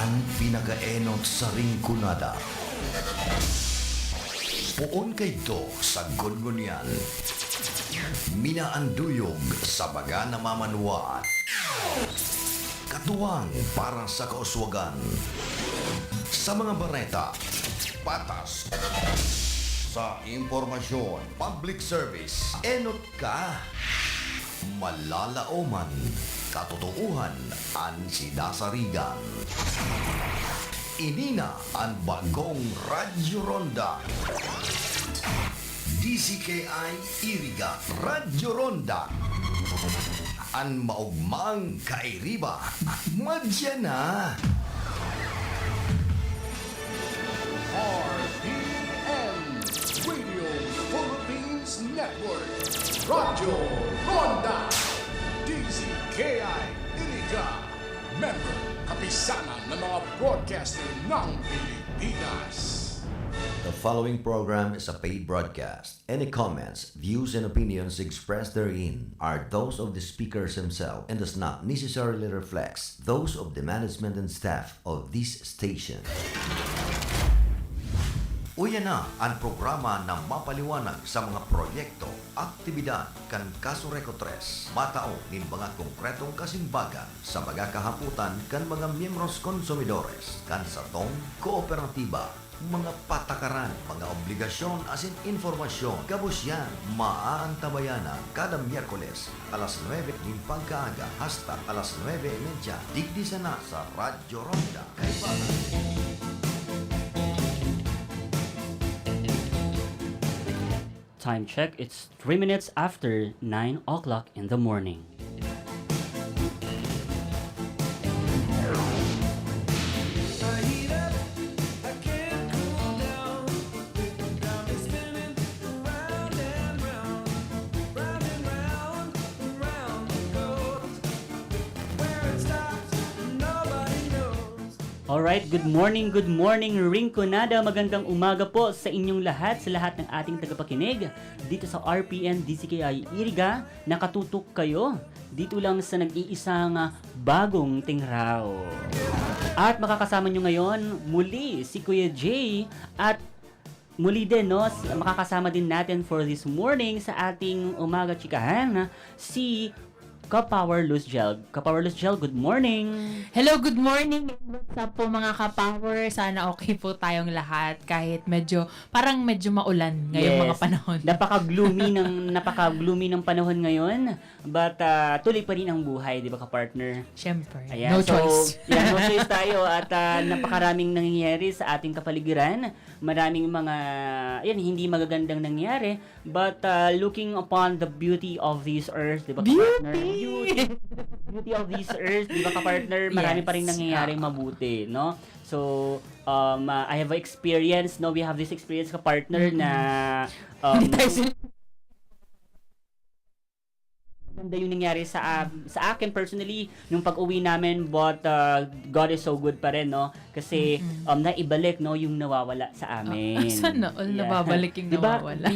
ang pinakaenot sa ringkunada. Puon kay do sa gungunyan. Minaanduyog sa baga na mamanuan. Katuwang para sa kauswagan. Sa mga bareta, patas. Sa impormasyon, public service, enot ka. Malalaoman, katotohan, ang sidasarigan. Inina ang bagong Radyo Ronda. DCKI Iriga Radyo Ronda. Ang maugmang kairiba. Madya na. RPN Radio Philippines Network Radyo Ronda DZKI Iriga Member Kapisanan ng mga broadcaster ng Pilipinas. The following program is a paid broadcast. Any comments, views, and opinions expressed therein are those of the speakers themselves and does not necessarily reflect those of the management and staff of this station. Uya na ang programa na mapaliwanag sa mga proyekto, aktibidad kan Kaso Reco 3, matao nin mga konkretong kasimbagan sa mga kahaputan kan mga miyembros konsumidores kan sa tong kooperatiba, mga patakaran, mga obligasyon asin informasyon, kabusyan, maaantabayanan kada Miyerkules alas 9 ng pagkaaga hasta alas 9:30 digdi sana sa Radyo Ronda Kaibagan. Time check, it's 3 minutes after 9 o'clock in the morning. Alright, good morning, Ringkunada. Magandang umaga po sa inyong lahat, sa lahat ng ating tagapakinig dito sa RPN DCKI Iriga. Nakatutok kayo dito lang sa nag-iisang bagong tingraw. At makakasama nyo ngayon muli si Kuya Jay at muli din, no, makakasama din natin for this morning sa ating umaga chikahan si Kapower Loose Gel. Kapower Loose Gel, good morning! Hello, good morning! What's up po mga ka-power? Sana okay po tayong lahat kahit parang medyo maulan ngayong mga panahon. Napaka-gloomy ng panahon ngayon. But tuloy pa rin ang buhay, di ba ka-partner? Siyempre, Ayan, no choice. No choice tayo at napakaraming nangyayari sa ating kapaligiran. Maraming mga, hindi magagandang nangyayari. But looking upon the beauty of this earth, di ba ka-partner? Beauty of this earth, di ba ka-partner? Marami pa rin nangyayaring mabuti, no? So, I have experience, no? We have this experience ka-partner na maganda yung nangyari sa akin personally nung pag-uwi namin, but God is so good pa rin, no? Kasi naibalik, no, yung nawawala sa amin. Sana all nababalik yung diba? nawawala.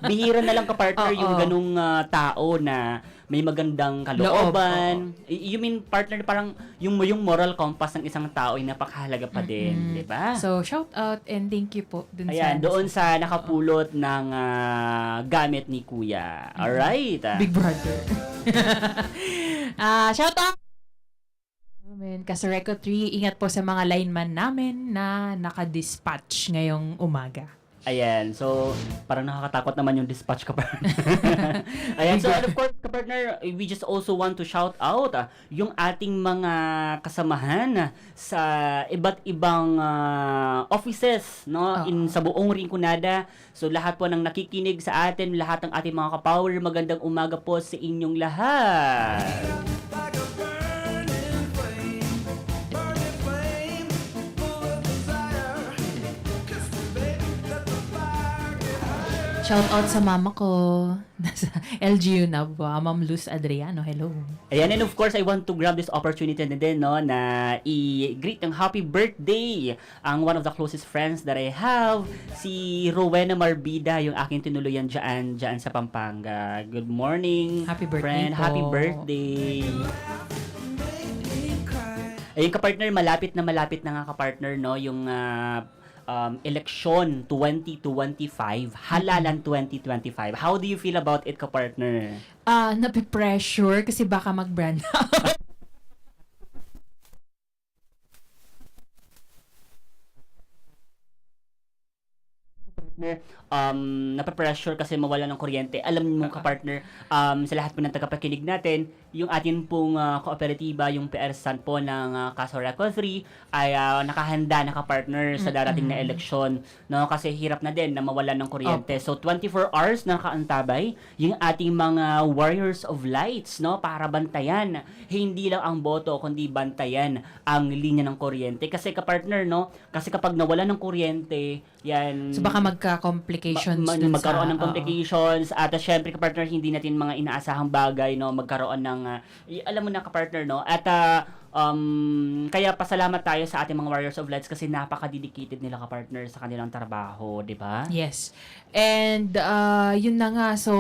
Bihira na lang ka-partner yung ganung tao na may magandang kalooban. You mean, partner, parang yung moral compass ng isang tao ay napakahalaga pa din, di ba? So, shout out and thank you po dun doon sa nakapulot ng gamit ni Kuya. Alright? Big Brother. Shout out! Kaso Reco 3, ingat po sa mga lineman namin na naka-dispatch ngayong umaga. Ayan, so parang nakakatakot naman yung dispatch ka partner. Ayan, so and of course, partner, we just also want to shout out yung ating mga kasamahan sa iba't ibang offices, no, sa buong Ringkunada. So lahat po ng nakikinig sa atin, lahat ng ating mga kapower, magandang umaga po sa inyong lahat. Shout out sa mama ko. Nasa LGU na po. Ma'am Luz Adriano. Hello. Ayan, and of course, I want to grab this opportunity na din, no, na i-greet ng happy birthday ang one of the closest friends that I have, si Rowena Marbida, yung aking tinuluyan dyan sa Pampanga. Good morning, Happy birthday friend. po. Happy birthday. Ayun kapartner, malapit na nga kapartner, no, yung election 2025, halalan 2025. How do you feel about it, kapartner? Napipressure kasi baka mag-brand out. Napapressure kasi mawala ng kuryente. Alam mo ka-partner, sa lahat po ng tagapakinig natin, yung atin pong kooperatiba, yung PRSAN po ng Casoreco 3 ay nakahanda na ka-partner sa darating na eleksyon, no? Kasi hirap na din na mawalan ng kuryente. So 24 hours na nakaantabay yung ating mga warriors of lights, no? Para bantayan hindi lang ang boto kundi bantayan ang linya ng kuryente. Kasi ka-partner, no? Kasi kapag nawalan ng kuryente, yan So baka magka-complications dun magkaroon ng oo. complications at syempre ka-partner hindi natin mga inaasahang bagay, no, magkaroon ng alam mo na ka-partner, no, at kaya pasalamat tayo sa ating mga warriors of lights kasi napaka-dedicated nila ka-partner sa kanilang trabaho, di ba? Yes. And yun na nga, so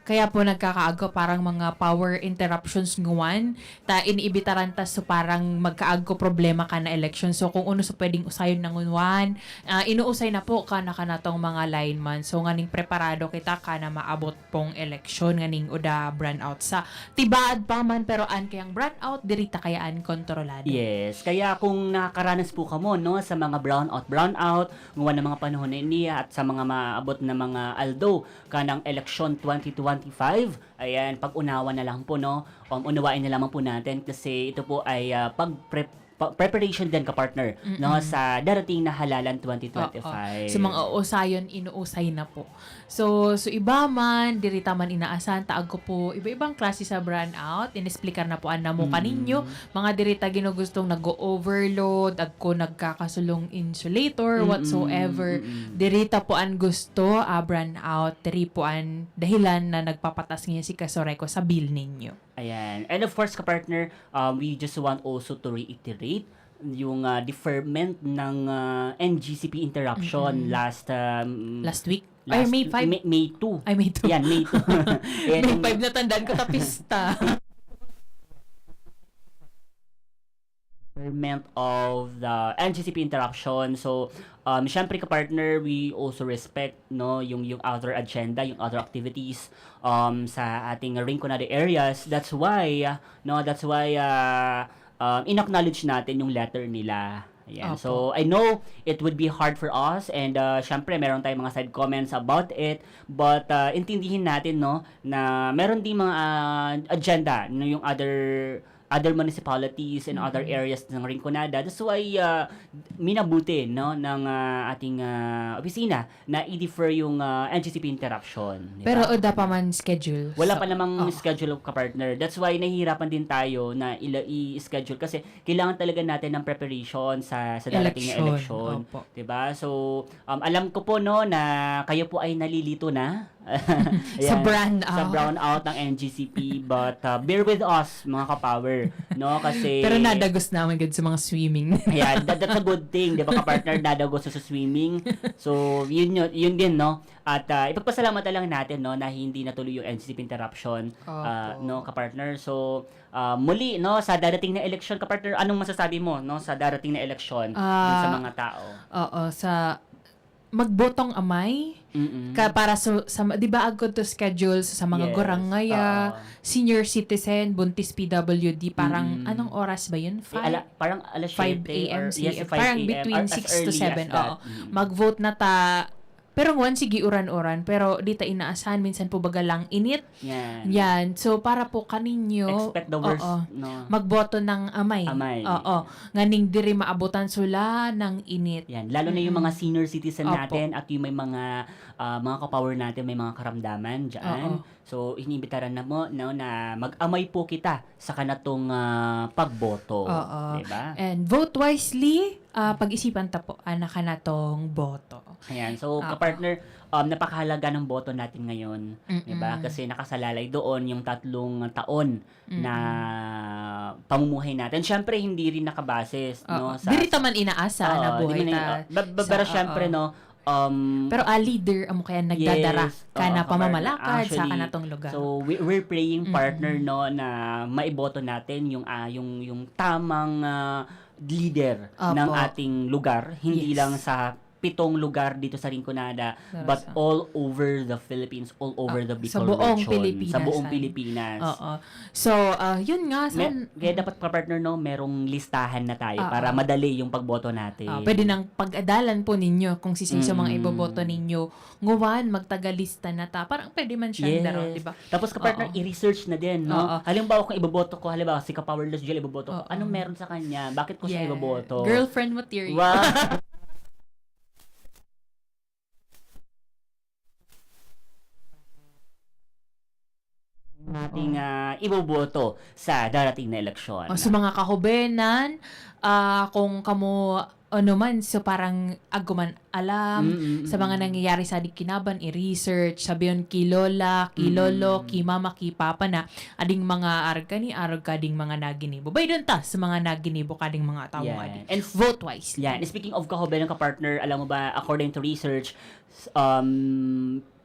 kaya po nagkakaago parang mga power interruptions nguwan ta iniibitaran ta so parang magkaago problema ka na election. So kung uno so pwedeng usayon ng nguwan, inuusay na po ka na kanatong mga lineman. So nganing preparado kita ka na maabot pong election nganing uda brand out sa tibaad pa man pero an kayang brand out dirita kayaan kontrolado. Yes, kaya kung nakakaranas po kamo, no, sa mga brownout, nguwan ng mga panahon na niya at sa mga maabot na mga aldo kanang election 2025, ayan, pag-unawa na lang po, no, unawain na lamang po natin kasi ito po ay preparation din ka-partner, no, sa darating na halalan 2025. So mga usayon inuusay na po. So iba man dirita man inaasahan taag ko po iba-ibang klase sa brand out inesplicar na po ana mo kaninyo mga dirita ginugustong nag-overload agko nagkakasulong insulator whatsoever dirita po an gusto brand out diri po an dahilan na nagpapatas niya si Casoreco sa bill ninyo. Ayan. And of course, ka-partner, we just want also to reiterate yung deferment ng NGCP interruption last Week? Ay, May 5? May 2. Ay, May 2. Yan, May 2. May 5 na tandaan ko tapista. Deferment of the NGCP interruption. So, syempre ka-partner, we also respect, no, yung other agenda, yung other activities sa ating Rinconada areas. That's why in-acknowledge natin yung letter nila. Ayan. Opo. So, I know it would be hard for us and syempre meron tayong mga side comments about it but intindihin natin, no, na meron din mga agenda, no, yung other municipalities and other areas ng Rinconada. That's why minabuti, no, ng ating opisina na i-defer yung NGCP interruption. Diba? Pero oda pa man schedule. Wala pa namang schedule of ka-partner. That's why nahihirapan din tayo na i-schedule kasi kailangan talaga natin ng preparation sa darating na election. Opo. 'Di ba? So, alam ko po, no, na kayo po ay nalilito na Sa Ayan, brand sa out. brown out ng NGCP but bear with us mga ka-power, no, kasi Pero nadagos naman gud sa mga swimming. yeah, that's a good thing, 'di ba, ka-partner, dadagos sa swimming. So, yun din, no. At ipagpasalamat na lang natin, no, na hindi natuloy yung NGCP interruption, Opo. no, ka-partner. So, muli, no, sa darating na election, ka-partner, anong masasabi mo, no, sa darating na election dun sa mga tao? Oo, sa magbotong amay para sa 'di ba agad to schedule sa mga Yes, gorangaya, senior citizen, buntis PWD parang Mm. anong oras ba 'yun? Parang alas 5 7 a.m. or yes, 5 parang a.m. between or as 6 to early 7. as that. Oo. Mag-vote na ta. Pero ngayon, sige, uran-uran. Pero di ta inaasahan. Minsan po baga lang init. Yan. Yan. So, para po kaninyo, Expect the worst, oo, no? magboto ng amay. Amay. Oo. Nganing diri maabutan sula ng init. Yan, lalo na yung mga senior citizen Opo. natin at yung may mga ka-power natin, may mga karamdaman diyan. Oo. So, iniimbitaran na mo, no, na mag-amay po kita sa kanatong pagboto, Oo. 'di ba? And vote wisely. Pag-isipan ta po anak ka na tong boto. Ayan. So, ka-partner, napakahalaga ng boto natin ngayon, 'di ba? Kasi nakasalalay doon yung 3 taon na pamumuhay natin. Syempre, hindi rin nakabase, no, Diri ta man inaasa na Oo, buhay di man ta. pero sa- syempre, oo. no, Pero leader amo kaya nagdadara yes, ka na oo, pamamalakad sa actually, kanatong lugar. So we're praying partner no na maiboto natin yung tamang leader ng Opo. ating lugar, hindi Yes. lang sa 7 lugar dito sa Rinconada, but Sarasa. all over the Philippines, all over the sa Bicol buong region, Pilipinas. sa buong Pilipinas. Oo. So, yun nga. Kaya dapat partner no, merong listahan na tayo Oo. para madali yung pagboto natin. Pwede nang pag-adalan po ninyo kung sising sa mga Mm. iboboto ninyo. Nguwan, magtagalista na ta. Parang pwede man siya daro, di ba? Tapos partner, Oo. i-research na din, no? Oo. Halimbawa kung iboboto ko, halimbawa si Ka-Powerless Joel iboboto ko, Oo. anong meron sa kanya? Bakit ko siya iboboto? Girlfriend material. Wow! Nating iboboto sa darating na eleksyon. Sa mga kahubenan, kung kamo ano man, so parang aguman alam sa mga nangyayari sa adik kinaban, i-research, sabiyon ki lola, ki lolo, ki mama, ki papa na ading mga arag kading mga naginibo. Bay doon ta sa mga naginibo kading mga tao Yan. adi. And Vote wisely. Yan. Speaking of kahubenan ka-partner, alam mo ba, according to research,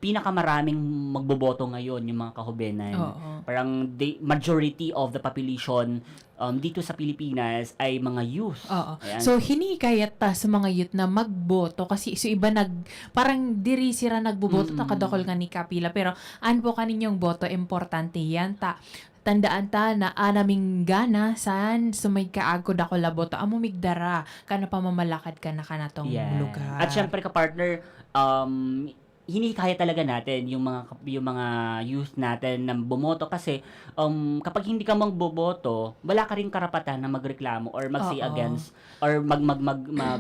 pinakamaraming magboboto ngayon yung mga kahubenan. Oo. Parang the majority of the population dito sa Pilipinas ay mga youth. Oo. Ayan. So hinikayat ta sa mga youth na magboto kasi so iba parang diri sira nagboboto ta kadakol nga ni kapila pero an po kaninyong boto importante yan ta. Tandaan ta na anaming gana saan sumay kaagod ako laboto amo migdara kana pamamalakad ka na kanatong Yan. lugar. At syempre ka-partner, hinikaya talaga natin yung mga youth natin na bumoto kasi kapag hindi ka magboboto, wala ka ring karapatan na magreklamo or mag-say Oo. against or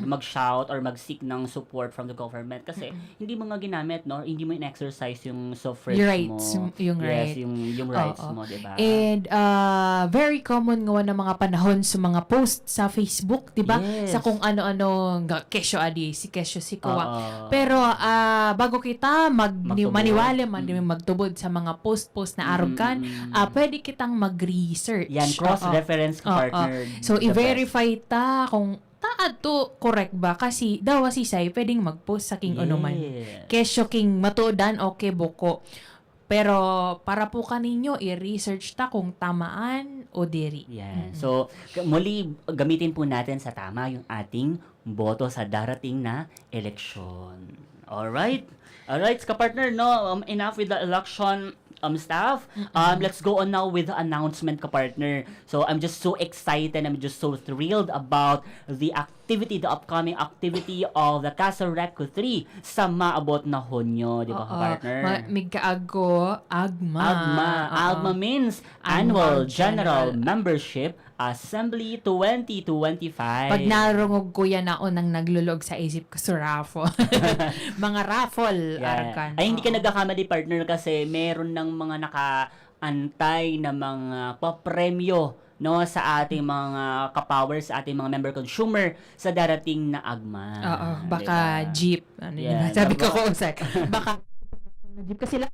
mag-shout or mag-seek ng support from the government kasi hindi mo nga ginamit no, hindi mo in-exercise yung suffrage Your rights, mo. yung yes, right. yung rights Oo. mo, 'di ba? And very common nga na mga panahon sa mga post sa Facebook, 'di ba? Yes. Sa kung ano-ano kesyo adi, si kesyo si kuwa. Oo. Pero bago kita Magtubod. maniwala magtubod sa mga post na arog kan, pwede kitang mag-research. Yan, cross-reference Oo. partner. So the i-verify ta kung to correct ba kasi daw si say pwedeng mag-post sa king best. ano man. Yes. Kesyo king matuodan okay buko. Pero para po kaninyo i-research ta kung tamaan o diri. Yan. So, muli, gamitin po natin sa tama yung ating boto sa darating na eleksyon. Alright? Alright, ka-partner, no? Enough with the election stuff. Let's go on now with the announcement, ka-partner. So, I'm just so excited. I'm just so thrilled about the upcoming activity of the Casa Reco 3 sa maabot na Hunyo. Di ba, ka-partner? Migkaago, agma. Oo. Agma means Annual General Membership Assembly 2025. Pag narungog ko yan na nang naglulog sa isip ko sa raffle. Mga raffle, arakan. Ay, hindi ka Oo. nagkakamali, partner, kasi meron ng mga nakaantay na mga papremyo no sa ating mga ka-power, sa ating mga member consumer sa darating na agma. Oo, baka Diba? jeep. Ano Yeah, yun? Sabi baka- ko usay. Baka jeep kasi lang.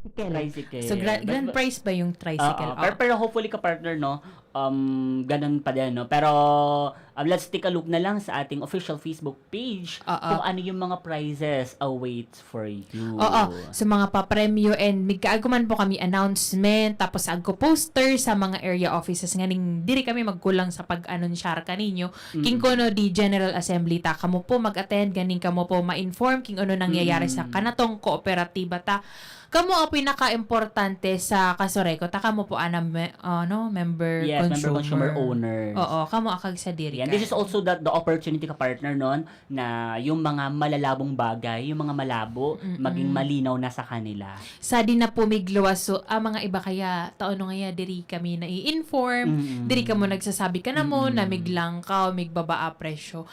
Tricycle. So, grand prize ba yung tricycle? Oo, pero hopefully ka-partner, no, ganun pa din, no? Pero, let's take a look na lang sa ating official Facebook page kung ano yung mga prizes awaits for you. Oo, sa mga papremyo and migkaago man po kami announcement tapos agko poster sa mga area offices nganing diri kami magkulang sa pag-anunsyar kaninyo. King kono di General Assembly ta kamo po mag-attend ganing kamo po ma-inform king ano nangyayari sa kanatong kooperatiba ta. Kamo ang pinaka-importante sa Kasoreco ta kamo po member Yes, consumer. member consumer owner. Oo, kamo akag sa diri. And this is also the opportunity ka partner nun na yung mga malalabong bagay, yung mga malabo, maging malinaw na sa kanila. Sa di na pumigluwas so mga iba kaya taon nga diri kami na i-inform diri ka mo nagsasabi ka na mo na miglang ka o migbaba a presyo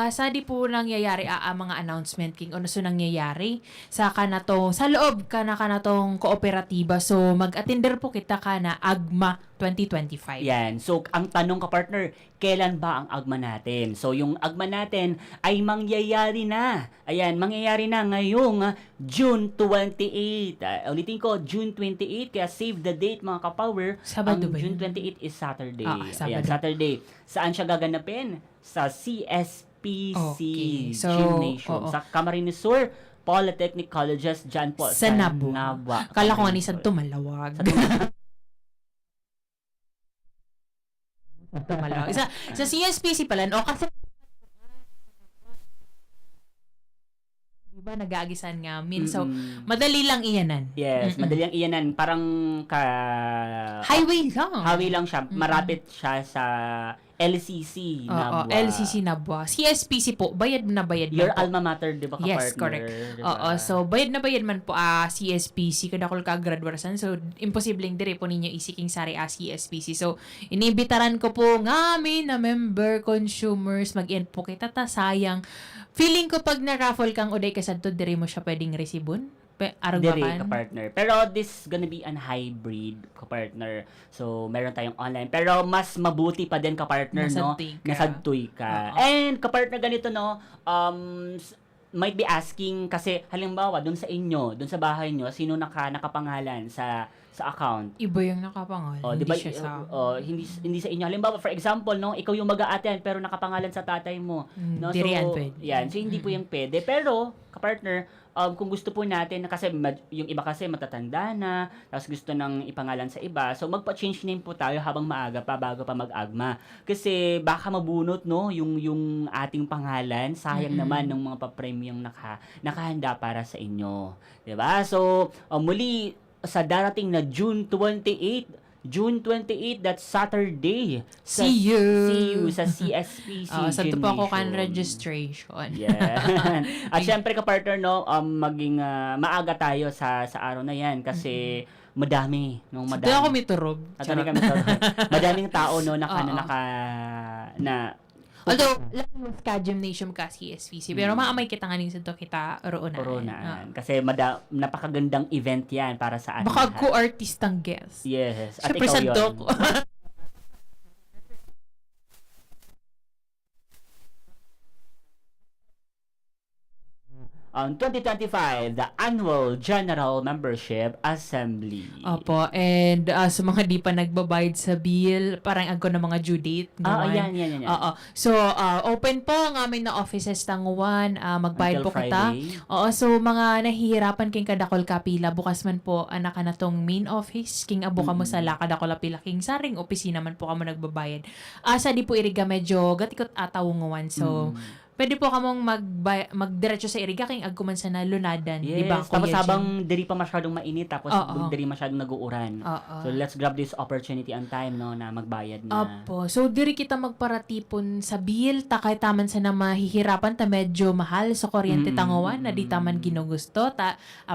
sa di po nangyayari mga announcement king ano so nangyayari sa kanatong sa loob kanatong kooperatiba so mag-attender po kita kana agma 2025. Yan. So, ang tanong ka partner, kailan ba ang agma natin? So, yung agma natin ay mangyayari na. Ayan, mangyayari na ngayong June 28. Ulitin ko, June 28. Kaya save the date mga ka-power. Sabado Ang ba June yun? 28 is Saturday. Sabado. Ayan, Saturday. Saan siya gaganapin? Sa CSP CSPC Okay. So, Gymnasium oo. sa Camarines Sur Polytechnic Colleges dyan po Sa Nabua. Kala ko nga ni Camarines Sur. Tumalawag. Sa Tum- Tumalawag. Sa CSPC pala, o kasi diba nag-aagisan nga so Mm-mm. madali lang iyanan. Yes, Mm-mm. madali ang iyanan. Parang Highway lang. highway lang siya. Marapit siya sa LCC Oo, Nabua. LCC Nabua. CSPC po, bayad na bayad Your man po. alma mater, di ba, Yes, ka-partner? correct. Diba? Oo, so bayad na bayad man po CSPC kada kol ka graduasan. So imposibleng dire po ninyo isiking sari CSPC. So inibitaran ko po ngamin na member consumers mag-end po kita ta sayang. Feeling ko pag na-raffle kang uday ka sadto dire mo siya pwedeng resibon. Arog Dire bakan. ka-partner. Pero this gonna be an hybrid ka-partner. So, meron tayong online. Pero mas mabuti pa din ka-partner, no? Nasadtoy ka. Nasadtoy ka. Oo. And ka-partner ganito, no? Might be asking kasi halimbawa doon sa inyo, doon sa bahay nyo, sino nakapangalan sa account? Iba yung nakapangalan. Oh, di Hindi ba? siya sa... Hindi sa inyo. Halimbawa, for example, no, ikaw yung mag-a-attend pero nakapangalan sa tatay mo. No? Di yan So, pwede. yan. So, hindi po yung pwede. Pero, ka-partner, kung gusto po natin, kasi yung iba kasi matatanda na, tapos gusto nang ipangalan sa iba, so magpa-change name po tayo habang maaga pa, bago pa mag-agma. Kasi baka mabunot, no, yung ating pangalan, sayang naman ng mga pa-premium nakahanda para sa inyo. 'Di ba? So, muli, sa darating na June 28, that's Saturday. See you! See you sa CSPC Santo pa ako kan Gymnasium. registration. Yeah. At syempre ka-partner, no, maging maaga tayo sa araw na yan kasi madami. No, Doon madami. ako miturog. At ano kami madaming tao, no, Oo. Although, lang yung ska gymnasium ka CSPC. Pero maamay kita nga sa to kita roon na. Corona. Kasi napakagandang event yan para sa ating Baka lahat. ko artistang guest. Yes. At Siyempre ikaw sa yun. doc. 2025, the Annual General Membership Assembly. Opo. And sa mga di pa nagbabayad sa bill, parang agko na mga due date. Yan. Oo. So, open po ang aming na offices tanguan. Magbayad Until po kita. Friday. Oo. So, mga nahihirapan king kadakol kapila. Bukas man po, anak na tong main office. King abo ka mo sa lakadakol apila. King saring opisina man po ka mo nagbabayad. Asa di po iriga medyo gatikot atawunguan. So, pwede po kamong magdiretso sa iriga king agkuman sa nalunadan. Yes, Diba, tapos Kuya habang diri pa masyadong mainit, tapos Oo. diri masyadong nag-uuran. Oo. So let's grab this opportunity on time, no, na magbayad na. Opo. So, diri kita magparatipon sa bill, takay taman sa na mahihirapan, ta medyo mahal sa kuryente tanguan, na di taman ginugusto,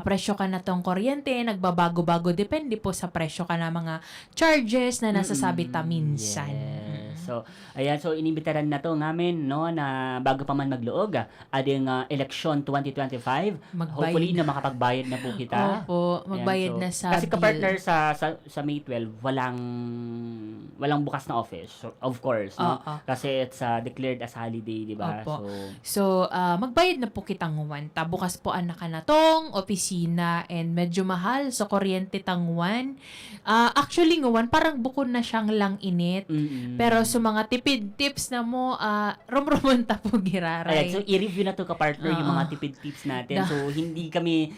presyo ka na tong kuryente, nagbabago-bago, depende po sa presyo ka na mga charges na nasasabi ta minsan. Yes. So, ayan, so inibitaran na to ngamin, no, na bago pa man magluog, ading election 2025. Magbayad. Hopefully na makapagbayad na po kita. Opo, magbayad Ayan, na sa kasi bill. ka-partner sa May 12, walang bukas na office. So, of course, no? Oo. Kasi it's declared as holiday, di ba? Opo. So, So, magbayad na po kitang nguwan. Bukas po anak ka na tong opisina and medyo mahal sa kuryente tangwan. Actually, nguwan, parang bukod na siyang lang init. Pero sa mga tipid tips na mo, rumrumunta po giraray. ayan, so i-review na to ka-partner yung Oo. mga tipid tips natin. So, hindi kami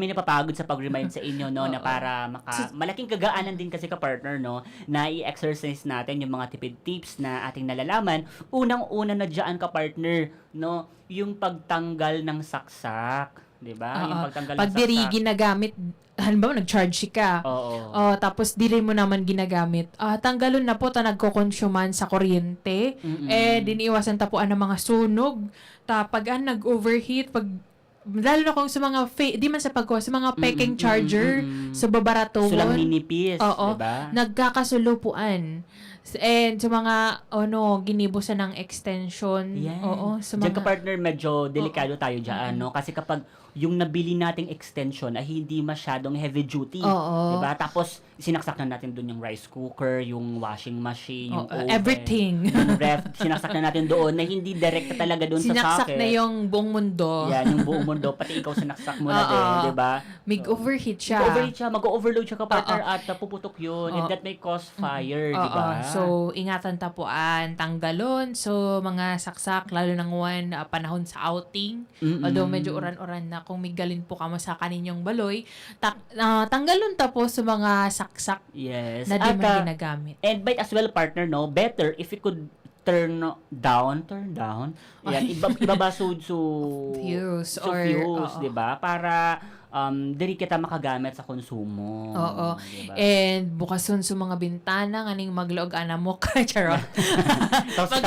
napapagod sa pag-remind sa inyo, no, na para malaking kagaanan din kasi ka-partner, no, na i-exercise natin yung mga tipid tips na ating nalalaman. Unang-una na dyan ka-partner, no, yung pagtanggal ng saksak. 'Di ba? Yung pagtanggal ng Pag diri saksak. ginagamit, halimbawa nag-charge ka. Oo. Tapos diri mo naman ginagamit. Tanggalon na po ta nagko-consuman sa kuryente. Diniiwasan ta po ang mga sunog. Pag nag-overheat, lalo na kung sa mga di man sa pagkuha, sa mga peking charger, sa babaraton. So lang ninipis, Oo. 'di ba? Nagkakasulupuan. And sa mga ginibusan ng extension. Yes. Oo, sa Diyan mga ka-partner, medyo delikado tayo dyan, no? Kasi kapag yung nabili nating extension ay hindi masyadong heavy duty, Oo. 'di ba? Tapos sinaksak na natin doon yung rice cooker, yung washing machine, yung oven, everything. yung ref, sinaksak na natin doon na hindi direkta talaga doon sa Sinaksak socket. na yung buong mundo. Yan, yung buong mundo, pati ikaw sinaksak mo na Oo. din, 'di ba? Mag-overheat siya. Mag-overload siya, mag-overload siya ka-partner at puputok yun, and that may cause fire, 'di ba? So, So, ingatan tapuan, tanggalon. So, mga saksak, lalo ng panahon sa outing. Although medyo uran-uran na kung migalin po kamo sa kaninyong baloy, tanggalon tapos sa mga saksak Yes. na di At, man ginagamit. and by as well, partner, no, better if you could turn down. Ayan, ibaba Fuse or- fuse, oo. 'di ba? Para diri kita makagamit sa konsumo. Oo. 'Di ba? And bukason sa mga bintana, nganing magloog mo ka, charot. Tapos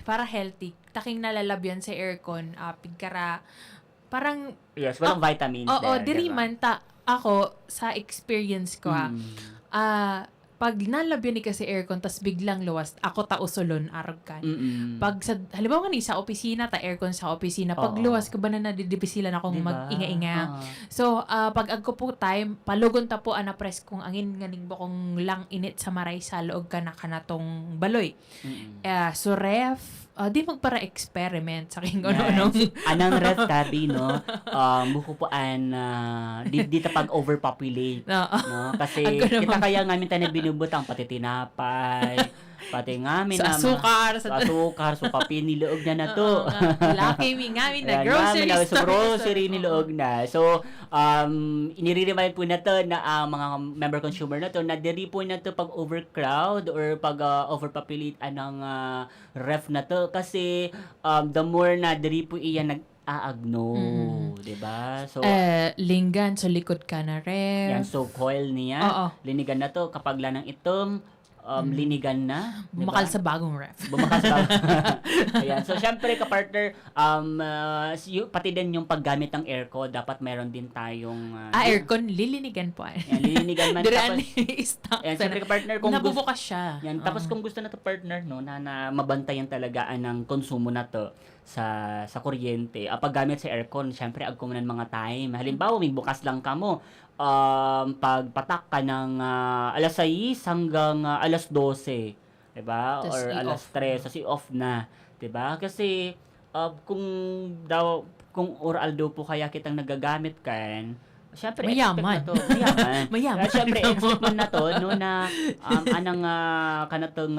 Para healthy. Taking nalalabyan sa aircon, pigkara, parang, yes, walang vitamins oo, there, diri diba? man ako, sa experience ko, pag nalabyan ni kasi aircon, tas biglang luwas, ako usulon, arog kan. Pag halimbawa nga sa opisina, aircon sa opisina, pag Oo. luwas ko ba na nadidibisilan akong Diba? mag-inga-inga. Oo. So, pag agko po time, palugon ta po na-press kung angin nganing ba kung lang init sa maray sa loob ka na kanatong baloy. So, di magpara-experiment sa king ano-ano. Anang ref tabi, no? Buko po di ta pag overpopulate. Oo. No? Kasi Ako naman. kita kaya ngamin tayo binubutang pati tinapay, pati ngamin Sa asukar, sa asukar, so kape niluog na to. Laki mi ngamin na Ayan, grocery namin store. sa grocery niluog na. So, inire-remind po na to na mga member consumer na to na diri po na to pag overcrowd or pag overpopulate anang ref na to kasi the more na diri po iyan nag-aagno, 'di ba? So Linggan sa likod ka na yan, ref. so coil niya. Oo. Linigan na to kapag lanang itong linigan na. 'di ba? Bumakal sa bagong ref. Bumakas ba? Ayan. So, syempre, ka-partner, pati din yung paggamit ng aircon, dapat meron din tayong... Aircon, lilinigan po. Yan, lilinigan man. Diraan Tapos, stock. ayan, syempre, ka-partner, kung gusto... Nabubukas siya. Yan, tapos kung gusto na to partner, no, na mabantayan talagaan ng konsumo na to sa kuryente. Paggamit sa aircon, syempre, agkumunan mga time. Halimbawa, may bukas lang ka mo. Pagpatak ka ng alas 6 hanggang alas 12. Diba? Tas Or alas i-off. 3. Kasi off na. Diba? Kasi, kung oral daw po kaya kitang nagagamit kan, syempre, Mayaman. expect na to. Mayaman. Mayaman. Syempre, expect man na to, no, na anang kanatong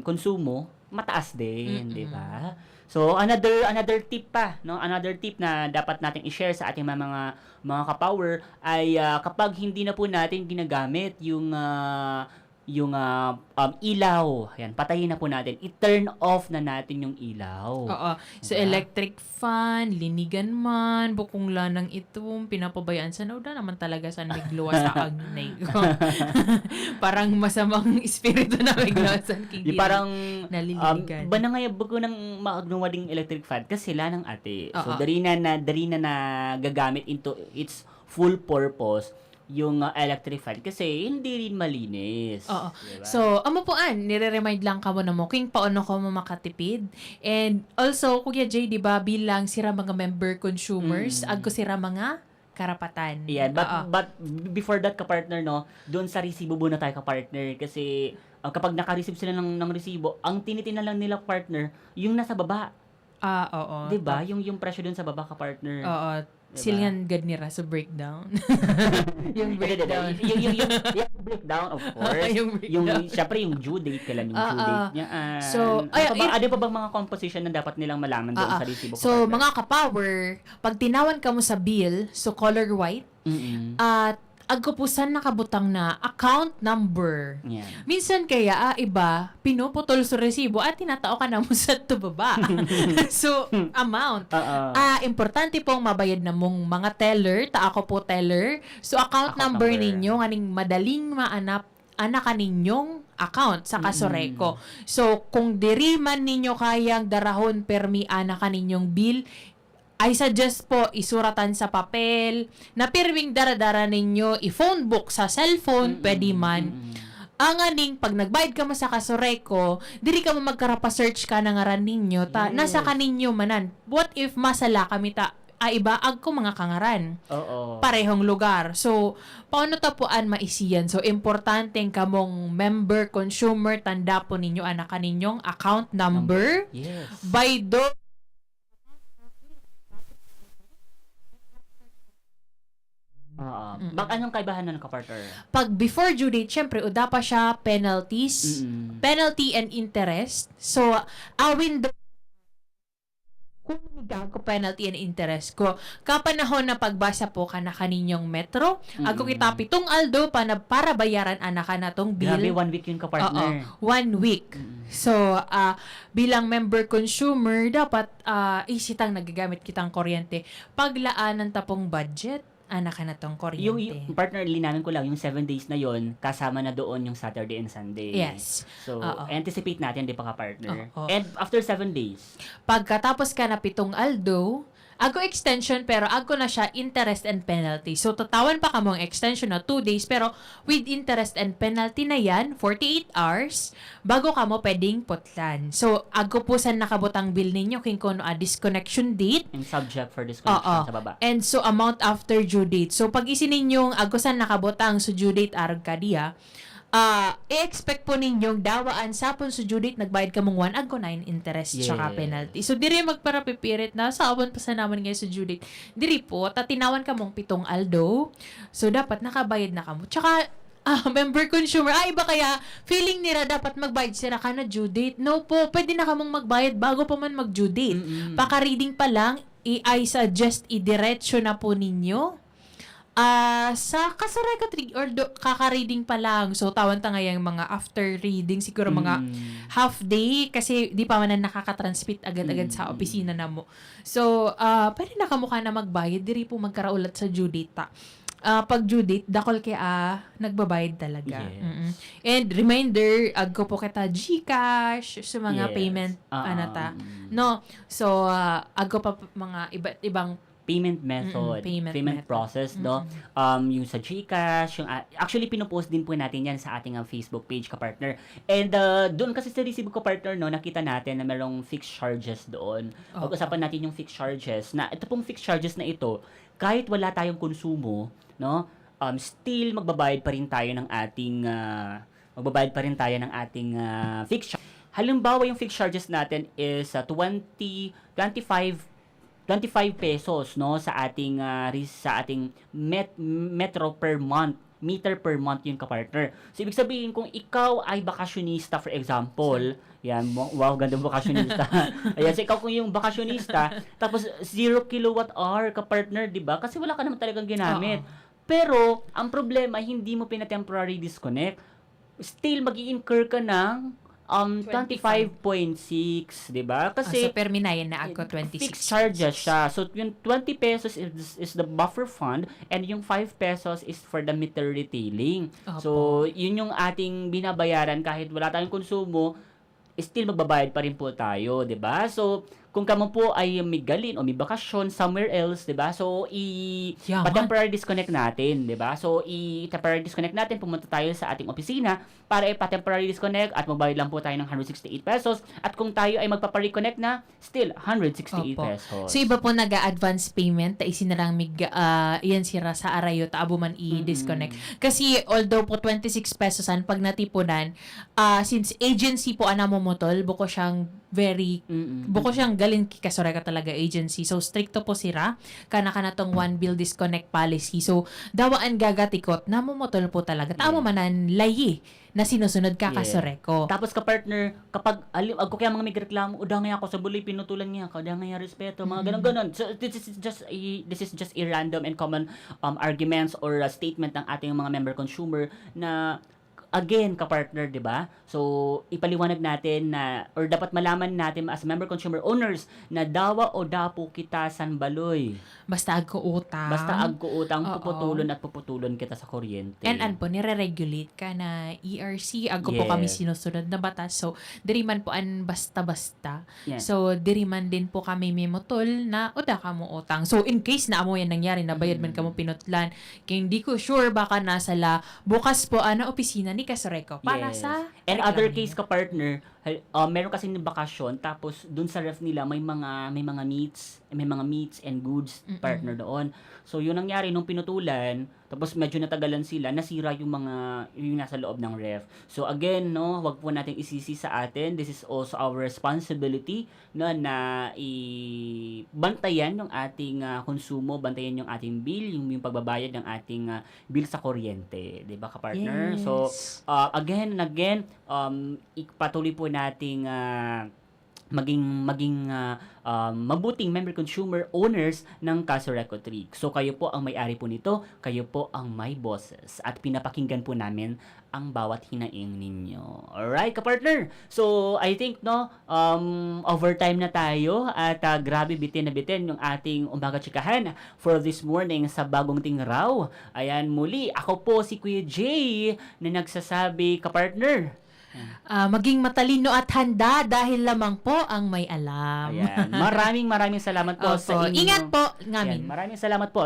konsumo, mataas din, di ba? So, another tip pa, no? Another tip na dapat nating i-share sa ating mga ka-power ay kapag hindi na po natin ginagamit yung ilaw, yan, patayin na po natin. I-turn off na natin yung ilaw. Oo. So, Diba? electric fan, linigan man, bukong lanang itong, pinapabayaan sa nauda naman talaga sa nagluwa sa agnay ko. Parang masamang espiritu na nagluwa sa Di parang nalilinigan. ba na ngayon bago nang maagnawa ding electric fan kasi sila ng ate. So Oo. dari na gagamit into its full purpose yung electric fan kasi hindi rin malinis. Oo. Diba? So, amo po nire-remind lang ka mo na mo kung paano ko mo makatipid. And also, Kuya Jay, di ba, bilang sira mga member consumers, agko sira mga karapatan. Yeah, Oo. but before that ka-partner, no, doon sa resibo muna tayo ka-partner kasi kapag naka-receive sila ng resibo, ang tinitingnan lang nila partner, yung nasa baba. Oo. 'Di ba? Yung presyo doon sa baba ka-partner. Oo. Diba? Silihan gad nira sa breakdown. yung breakdown. yung breakdown, of course. Yung breakdown. Syempre, yung due date, kailan yung due date niya. So, ano pa bang mga composition na dapat nilang malaman doon sa resibo? So, mga ka-power, pag tinawan ka mo sa bill, so color white, at agkupusan nakabutang na account number. Yan. Minsan kaya, iba, pinuputol sa resibo at tinatao ka na mo sa tubaba. So, amount. Importante pong mabayad na mong mga teller, ako po teller. So, account number ninyo, nganing madaling maanap, ka ninyong account sa Kasoreko. So, kung diri man ninyo kayang darahon permi ka ninyong bill, I suggest po isuratan sa papel na pirming daradara ninyo i-phone book sa cellphone, pwede man. Ang aning, pag nagbayad ka mo sa Kasoreko, diri ka mo magkarapa-search ka na ngaran ninyo, nasa kaninyo manan. What if masala kami iba ko mga kangaran. Oo. Parehong lugar. So, paano tapuan maisiyan? So, importante kamong member, consumer, tanda po ninyo anak kaninyong account number. Yes. By Anong kaibahan nun, kapartner? Pag before due date, syempre, uda pa siya penalties, penalty and interest. So, awin do kung ko penalty and interest ko, kapanahon na pagbasa po ka na kaninyong metro, ako kita 7 aldo para bayaran anak na tong bill. Grabe, 1 week yun, kapartner. 1 week. So, bilang member consumer, dapat isitang nagagamit kitang kuryente. Paglaanan tapong budget, anak na tong kuryente. Yung partner, linawin ko lang, yung 7 days na yon kasama na doon yung Saturday and Sunday. Yes. So, anticipate natin, di pa ka-partner. Oo. And after 7 days, Pagkatapos ka na 7 aldo, ako extension pero ako na siya interest and penalty. So, tatawan pa ka mong extension na 2 days pero with interest and penalty na yan, 48 hours, bago ka mo pwedeng putlan. So, ako po sa nakabutang bill ninyo kung kuno a disconnection date. yung subject for disconnection sa baba. And so, amount after due date. So, pag isin ninyong ako sa nakabutang sa due date arag kadiya, i-expect po ninyong dawaan sa pun sa due date nagbayad ka mong 1 agko 9 interest tsaka penalty. So diri magparapipirit na sa awan pa sa naman ngayon sa due date. Diri po tatinawan ka mong 7 aldo. So dapat nakabayad na kamo. Tsaka member consumer, iba kaya feeling nila dapat magbayad sila ka na due date. No po, pwede na kamong magbayad bago pa man mag due date. Paka-reading pa lang, I suggest i-diretso na po ninyo. Sa kasarekat kaka-reading pa lang. So, tawan ta ngayang mga after reading, siguro mga half day, kasi di pa man na nakaka-transmit agad-agad sa opisina na mo. So, pwede na kamukha na magbayad, diri po magkaraulat sa due date ta. Pag due date, dakol kaya nagbabayad talaga. Yes. And reminder, agko po kita GCash sa mga payment, No? So, agko pa mga iba't ibang payment method, payment method. process, no? Yung sa GCash, yung actually pinopost din po natin yan sa ating Facebook page, kapartner. And doon kasi sa receive ko, partner, no, nakita natin na merong fixed charges doon. Pag-usapan natin yung fixed charges, na ito pong fixed charges na ito, kahit wala tayong konsumo, no, still magbabayad pa rin tayo ng ating fixed charges. Halimbawa, yung fixed charges natin is 25 pesos, no, sa ating metro per month, meter per month yung kapartner. So, ibig sabihin, kung ikaw ay bakasyonista, for example, yan, wow, ganda bakasyonista. Ayan, so ikaw kung yung bakasyonista, tapos 0 kilowatt hour kapartner, di ba? Kasi wala ka naman talagang ginamit. Pero, ang problema, hindi mo pina-temporary disconnect. Still, mag-i-incur ka ng 25.6, 'di ba? Kasi so perminayan na ako 26 fixed charges siya. So yung 20 pesos is the buffer fund and yung 5 pesos is for the meter retailing. So yun yung ating binabayaran kahit wala tayong konsumo, still magbabayad pa rin po tayo, 'di ba? So kung kamo po ay may galin o may bakasyon somewhere else, 'di ba? So pa-temporary disconnect natin, 'di ba? So i-temporary disconnect natin, pumunta tayo sa ating opisina para ipa-temporary disconnect at magbayad lang po tayo ng 168 pesos. At kung tayo ay magpapa-reconnect na, still 168 pesos. So iba po naga-advance payment, ta isin na lang iyan sira sa arayo ta abo man i-disconnect. Kasi although po 26 pesosan pag natipunan, since agency po anamo motol, buko siyang galing kikasore ka talaga agency. So, stricto po sira. Kana tong one bill disconnect policy. So, dawaan gagatikot, namumotol po talaga. Tamo manan layi na sinusunod ka kasore ko. Tapos ka-partner, kapag ako kaya mga migreklamo, udangay ako sa buloy, pinutulan niya, kadangay respeto, mga ganun-ganun. So, this is just a random and common arguments or statement ng ating mga member consumer na again, ka-partner, di ba? So, ipaliwanag natin na, or dapat malaman natin as member consumer owners na dawa o dapo kita san baloy. Basta agko utang. Puputulon kita sa kuryente. And po, nire-regulate ka na ERC, agko po kami sinusunod na batas. So, diri man po an basta-basta. Yes. So, diri man din po kami memotol na uda ka mo utang. So, in case na amo yan nangyari, nabayad man ka mo pinutlan, kaya hindi ko sure baka nasa bukas po, opisina ni Kasoreko para sa And Correct other lang. case ka partner, meron kasi ng bakasyon tapos dun sa ref nila may mga meats and goods partner doon. So yun nangyari nung pinutulan, tapos medyo natagalan sila, nasira yung nasa loob ng ref. So again, no, wag po nating isisi sa atin. This is also our responsibility na bantayan yung ating konsumo, bantayan yung ating bill, yung pagbabayad ng ating bill sa kuryente, 'di ba ka partner? Yes. So again and again, ipatuloy po nating maging mabuting member consumer owners ng Caso Reco 3. So kayo po ang may-ari po nito, kayo po ang may bosses at pinapakinggan po namin ang bawat hinaing ninyo. Alright, ka-partner. So I think overtime na tayo at grabe bitin na bitin yung ating umaga chikahan for this morning sa Bagong Tingraw. Ayan, muli ako po si Kuya Jay na nagsasabi, ka-partner. Maging matalino at handa dahil lamang po ang may alam. Ayan. Maraming salamat po sa Opo. inyo. Ingat po, Ayan, ngamin. maraming salamat po